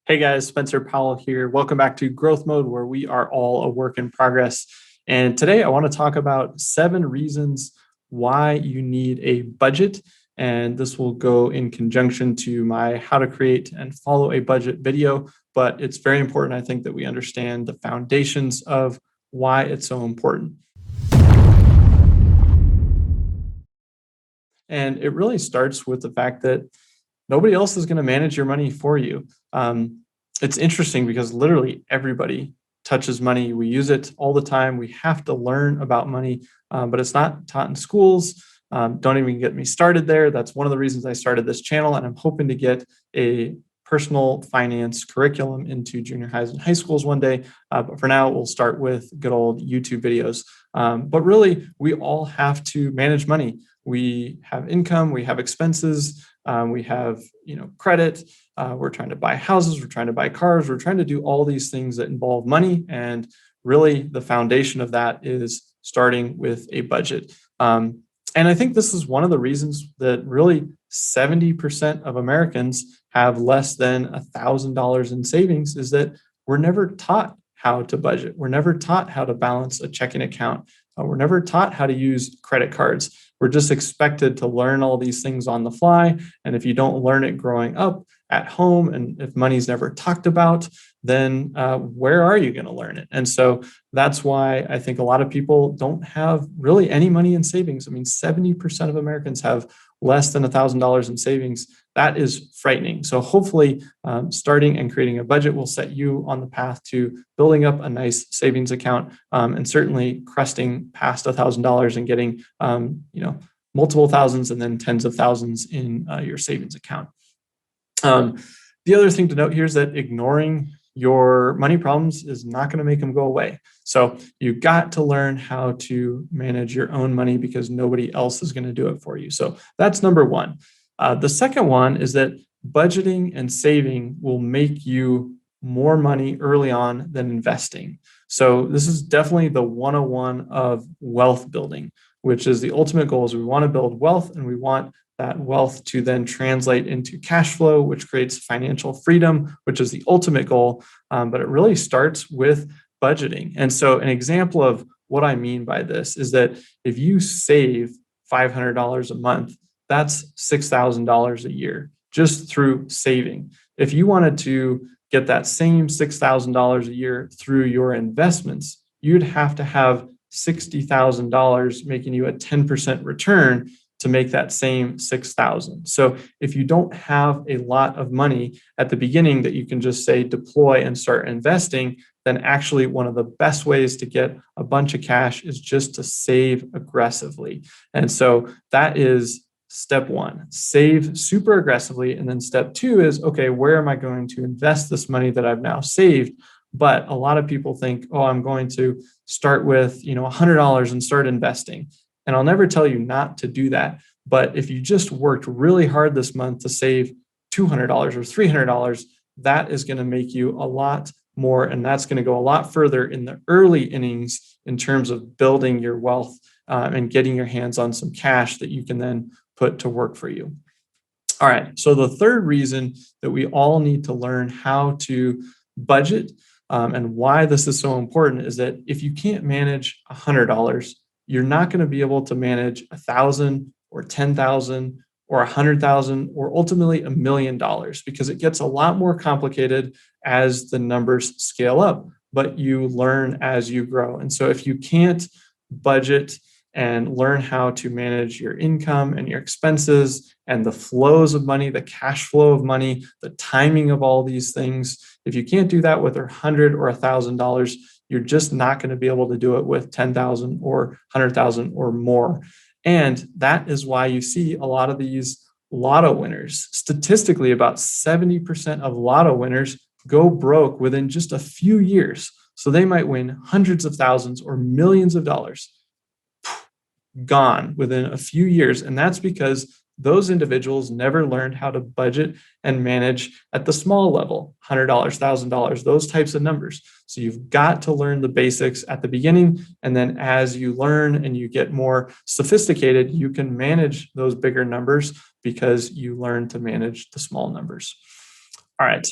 Hey guys, Spencer Powell here. Welcome back to Growth Mode, where we are all a work in progress. And today I want to talk about 7 reasons why you need a budget. And this will go in conjunction to my how to create and follow a budget video. But it's very important, I think, that we understand the foundations of why it's so important. And it really starts with the fact that nobody else is going to manage your money for you. It's interesting because literally everybody touches money. We use it all the time. We have to learn about money, but it's not taught in schools. Don't even get me started there. That's one of the reasons I started this channel, and I'm hoping to get a personal finance curriculum into junior highs and high schools one day. But for now, we'll start with good old YouTube videos. But really, we all have to manage money. We have income, we have expenses, we have credit. We're trying to buy houses, we're trying to buy cars, we're trying to do all these things that involve money. And really, the foundation of that is starting with a budget. And I think this is one of the reasons that really 70% of Americans have less than $1,000 in savings, is that we're never taught how to budget. We're never taught how to balance a checking account. We're never taught how to use credit cards. We're just expected to learn all these things on the fly. And if you don't learn it growing up at home, and if money's never talked about, then where are you going to learn it? And so that's why I think a lot of people don't have really any money in savings. I mean, 70% of Americans have less than $1,000 in savings. That is frightening. So hopefully starting and creating a budget will set you on the path to building up a nice savings account, and certainly cresting past $1,000 and getting multiple thousands and then tens of thousands in your savings account. The other thing to note here is that ignoring your money problems is not going to make them go away. So you've got to learn how to manage your own money, because nobody else is going to do it for you. So that's number one. The second one is that budgeting and saving will make you more money early on than investing. So this is definitely the 101 of wealth building, which is the ultimate goal. Is we want to build wealth, and we want that wealth to then translate into cash flow, which creates financial freedom, which is the ultimate goal. But it really starts with budgeting. And so an example of what I mean by this is that if you save $500 a month, that's $6,000 a year just through saving. If you wanted to get that same $6,000 a year through your investments, you'd have to have $60,000 making you a 10% return to make that same 6,000. So if you don't have a lot of money at the beginning that you can just say deploy and start investing, then actually one of the best ways to get a bunch of cash is just to save aggressively. And so that is step one, save super aggressively. And then step two is, okay, where am I going to invest this money that I've now saved? But a lot of people think, oh, I'm going to start with $100 and start investing. And I'll never tell you not to do that. But if you just worked really hard this month to save $200 or $300, that is going to make you a lot more. And that's going to go a lot further in the early innings in terms of building your wealth and getting your hands on some cash that you can then put to work for you. All right. So the third reason that we all need to learn how to budget and why this is so important is that if you can't manage $100, you're not going to be able to manage 1,000 or 10,000 or 100,000 or ultimately $1 million, because it gets a lot more complicated as the numbers scale up, but you learn as you grow. And so if you can't budget and learn how to manage your income and your expenses and the flows of money, the cash flow of money, the timing of all these things, if you can't do that with $100 or $1,000, you're just not going to be able to do it with 10,000 or 100,000 or more. And that is why you see a lot of these lotto winners. Statistically, about 70% of lotto winners go broke within just a few years. So they might win hundreds of thousands or millions of dollars, gone within a few years. And that's because those individuals never learned how to budget and manage at the small level, $100, $1,000, those types of numbers. So you've got to learn the basics at the beginning. And then as you learn and you get more sophisticated, you can manage those bigger numbers because you learn to manage the small numbers. All right.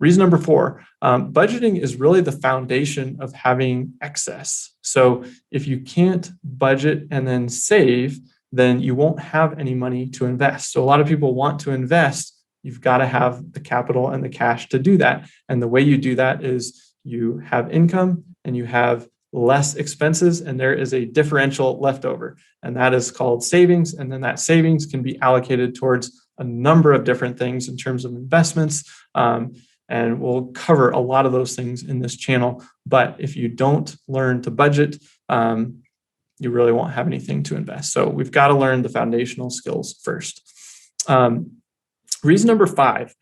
Reason number 4, budgeting is really the foundation of having excess. So if you can't budget and then save, then you won't have any money to invest. So a lot of people want to invest. You've got to have the capital and the cash to do that. And the way you do that is you have income and you have less expenses, and there is a differential left over. And that is called savings. And then that savings can be allocated towards a number of different things in terms of investments. And we'll cover a lot of those things in this channel. But if you don't learn to budget, you really won't have anything to invest. So we've got to learn the foundational skills first. Reason number 5,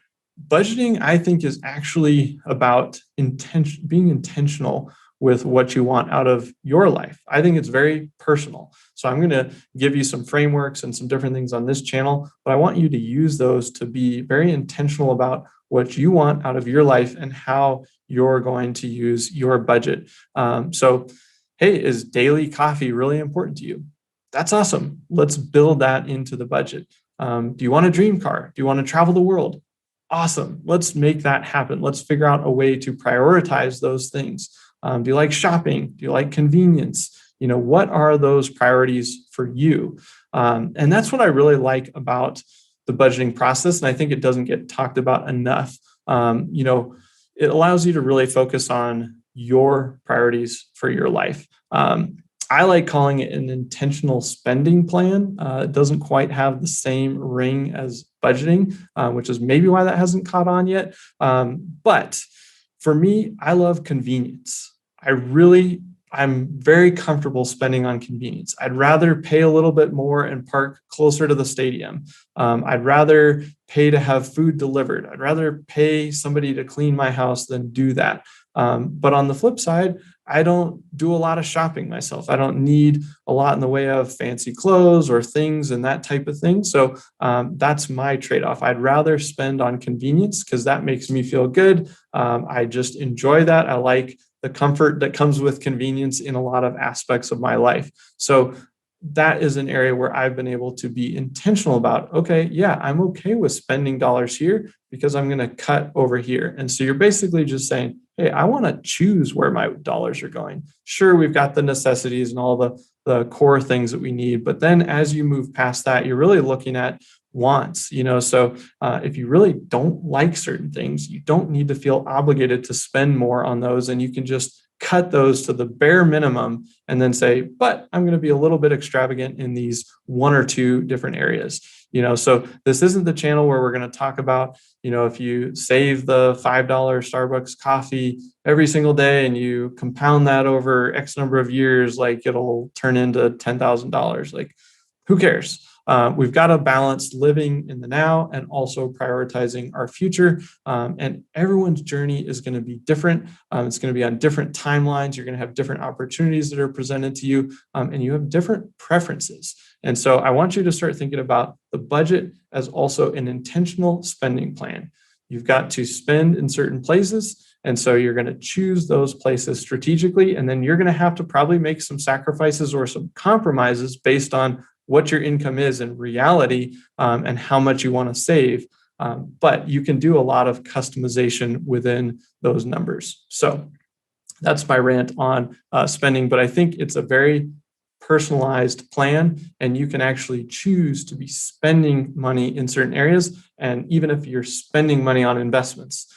budgeting, I think, is actually about being intentional with what you want out of your life. I think it's very personal. So I'm going to give you some frameworks and some different things on this channel, but I want you to use those to be very intentional about what you want out of your life and how you're going to use your budget. So, hey, is daily coffee really important to you? That's awesome. Let's build that into the budget. Do you want a dream car? Do you want to travel the world? Awesome. Let's make that happen. Let's figure out a way to prioritize those things. Do you like shopping? Do you like convenience? What are those priorities for you? And that's what I really like about the budgeting process. And I think it doesn't get talked about enough. It allows you to really focus on your priorities for your life. I like calling it an intentional spending plan. It doesn't quite have the same ring as budgeting, which is maybe why that hasn't caught on yet. But for me, I love convenience. I'm very comfortable spending on convenience. I'd rather pay a little bit more and park closer to the stadium. I'd rather pay to have food delivered. I'd rather pay somebody to clean my house than do that. But on the flip side, I don't do a lot of shopping myself. I don't need a lot in the way of fancy clothes or things and that type of thing. So that's my trade-off. I'd rather spend on convenience because that makes me feel good. I just enjoy that. I like the comfort that comes with convenience in a lot of aspects of my life. So that is an area where I've been able to be intentional about, okay, yeah, I'm okay with spending dollars here because I'm going to cut over here. And so you're basically just saying, hey, I want to choose where my dollars are going. Sure, we've got the necessities and all the core things that we need. But then as you move past that, you're really looking at wants, so if you really don't like certain things, you don't need to feel obligated to spend more on those, and you can just cut those to the bare minimum and then say, but I'm going to be a little bit extravagant in these 1 or 2 different areas. So this isn't the channel where we're going to talk about, if you save the $5 Starbucks coffee every single day and you compound that over X number of years, like it'll turn into $10,000. Like, who cares? We've got to balance living in the now and also prioritizing our future. And everyone's journey is going to be different. It's going to be on different timelines. You're going to have different opportunities that are presented to you, and you have different preferences. And so I want you to start thinking about the budget as also an intentional spending plan. You've got to spend in certain places. And so you're going to choose those places strategically. And then you're going to have to probably make some sacrifices or some compromises based on what your income is in reality, and how much you want to save. But you can do a lot of customization within those numbers. So that's my rant on spending, but I think it's a very personalized plan, and you can actually choose to be spending money in certain areas. And even if you're spending money on investments,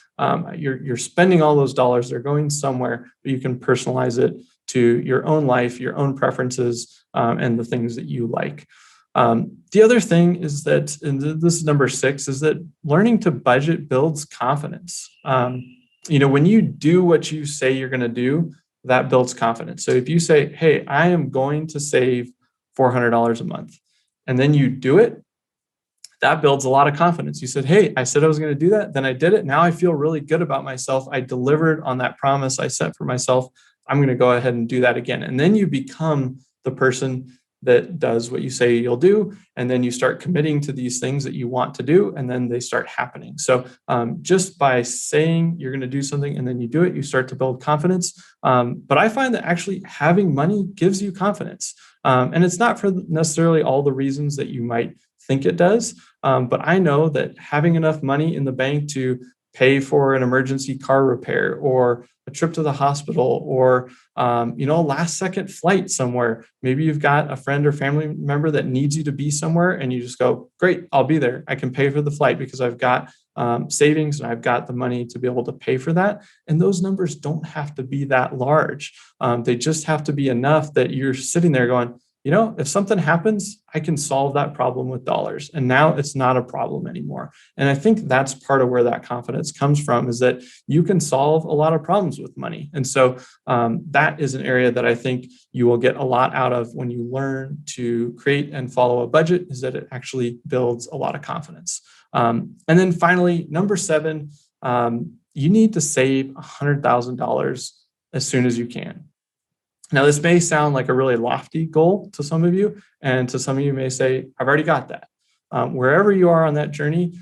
you're spending all those dollars, they're going somewhere, but you can personalize it to your own life, your own preferences, and the things that you like. The other thing is that, and this is number 6, is that learning to budget builds confidence. When you do what you say you're going to do, that builds confidence. So if you say, hey, I am going to save $400 a month, and then you do it, that builds a lot of confidence. You said, hey, I said I was going to do that, then I did it. Now I feel really good about myself. I delivered on that promise I set for myself. I'm going to go ahead and do that again. And then you become the person that does what you say you'll do. And then you start committing to these things that you want to do, and then they start happening. So just by saying you're going to do something and then you do it, you start to build confidence. But I find that actually having money gives you confidence. And it's not for necessarily all the reasons that you might think it does. But I know that having enough money in the bank to pay for an emergency car repair or a trip to the hospital or a last second flight somewhere. Maybe you've got a friend or family member that needs you to be somewhere and you just go, great, I'll be there. I can pay for the flight because I've got savings and I've got the money to be able to pay for that. And those numbers don't have to be that large. They just have to be enough that you're sitting there going, if something happens, I can solve that problem with dollars. And now it's not a problem anymore. And I think that's part of where that confidence comes from, is that you can solve a lot of problems with money. And so that is an area that I think you will get a lot out of when you learn to create and follow a budget, is that it actually builds a lot of confidence. And then finally, number 7, you need to save $100,000 as soon as you can. Now, this may sound like a really lofty goal to some of you, and to some of you may say, I've already got that. Wherever you are on that journey,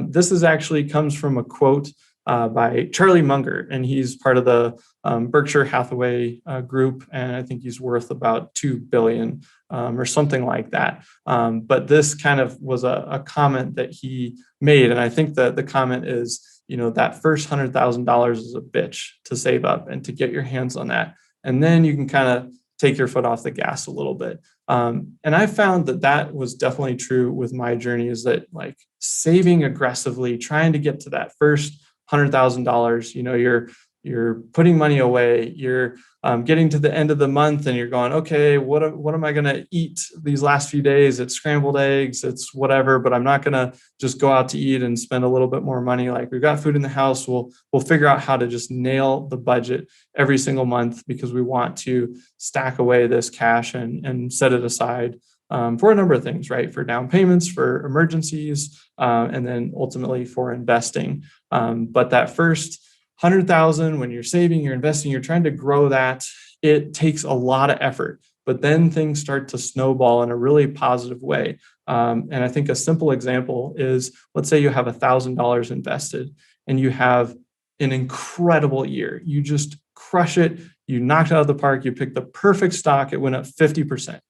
this is actually comes from a quote by Charlie Munger, and he's part of the Berkshire Hathaway group, and I think he's worth about $2 billion or something like that. But this kind of was a comment that he made, and I think that the comment is, that first $100,000 is a bitch to save up and to get your hands on that. And then you can kind of take your foot off the gas a little bit. And I found that was definitely true with my journey, is that like saving aggressively, trying to get to that first $100,000, you're putting money away, you're getting to the end of the month and you're going, okay, what am I going to eat these last few days? It's scrambled eggs, it's whatever, but I'm not going to just go out to eat and spend a little bit more money. Like, we've got food in the house. We'll figure out how to just nail the budget every single month, because we want to stack away this cash and set it aside for a number of things, right? For down payments, for emergencies, and then ultimately for investing. But that first 100,000, when you're saving, you're investing, you're trying to grow that, it takes a lot of effort, but then things start to snowball in a really positive way. And I think a simple example is, let's say you have $1,000 invested and you have an incredible year. You just crush it. You knocked it out of the park. You picked the perfect stock. It went up 50%.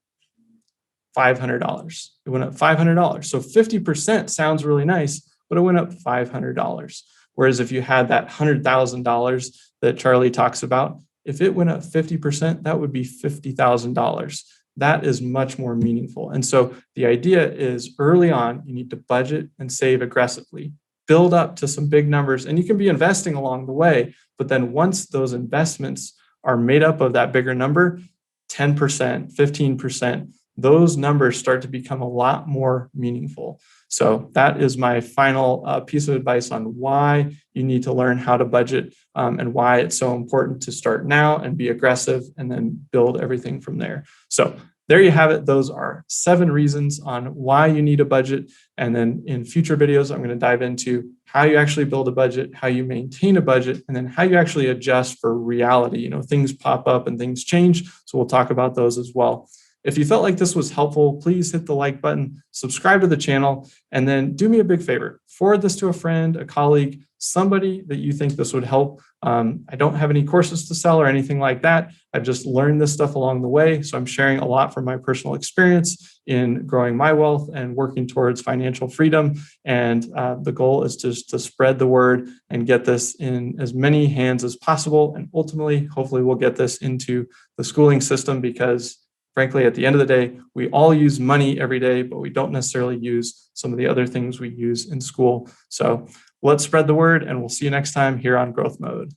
$500. It went up $500. So 50% sounds really nice, but it went up $500. Whereas if you had that $100,000 that Charlie talks about, if it went up 50%, that would be $50,000. That is much more meaningful. And so the idea is, early on, you need to budget and save aggressively, build up to some big numbers, and you can be investing along the way. But then once those investments are made up of that bigger number, 10%, 15%, those numbers start to become a lot more meaningful. So that is my final piece of advice on why you need to learn how to budget, and why it's so important to start now and be aggressive and then build everything from there. So there you have it. Those are 7 reasons on why you need a budget. And then in future videos, I'm going to dive into how you actually build a budget, how you maintain a budget, and then how you actually adjust for reality. Things pop up and things change. So we'll talk about those as well. If you felt like this was helpful, please hit the like button, subscribe to the channel, and then do me a big favor. Forward this to a friend, a colleague, somebody that you think this would help. I don't have any courses to sell or anything like that. I've just learned this stuff along the way. So I'm sharing a lot from my personal experience in growing my wealth and working towards financial freedom. And the goal is just to spread the word and get this in as many hands as possible. And ultimately, hopefully we'll get this into the schooling system, because frankly, at the end of the day, we all use money every day, but we don't necessarily use some of the other things we use in school. So let's spread the word, and we'll see you next time here on Growth Mode.